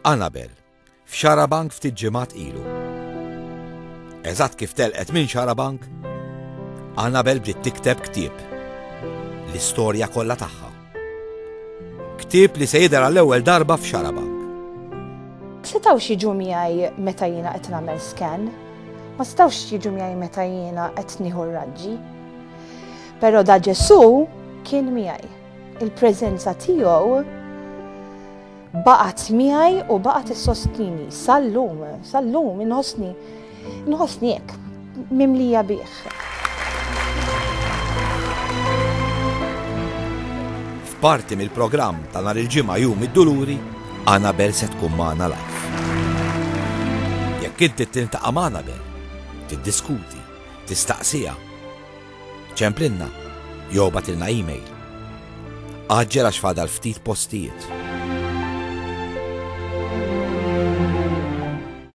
Annabel, f'Xarabank ftit ġimgħat ilu. Eżatt kif telqet minn Xarabank, Annabel bdiet tikteb ktieb. L-istorja kollha tagħha. Ktieb li se jidher għall-ewwel darba f'Xarabank. Setawx jiġu miegħi meta jiena qed nagħmel scan, ma setawx jiġu miegħi meta jiena qed nieħu raġġi. Però da Ġesu kien miegħi. Il-preżenza tiegħu baqgħet miegħi u baqgħet issostini sal-lum inħossni hekk mimlija bih. F'parti mill-programm ta' nhar il-ġimgħa jum id-Duluri, Annabel se tkun magħna live. Jekk inti tiltaqa' ma' Annabel, tiddiskuti, tistaqsiha, ċemplinna jew bagħtilna email. Aġġel għax fadal ftit postijiet.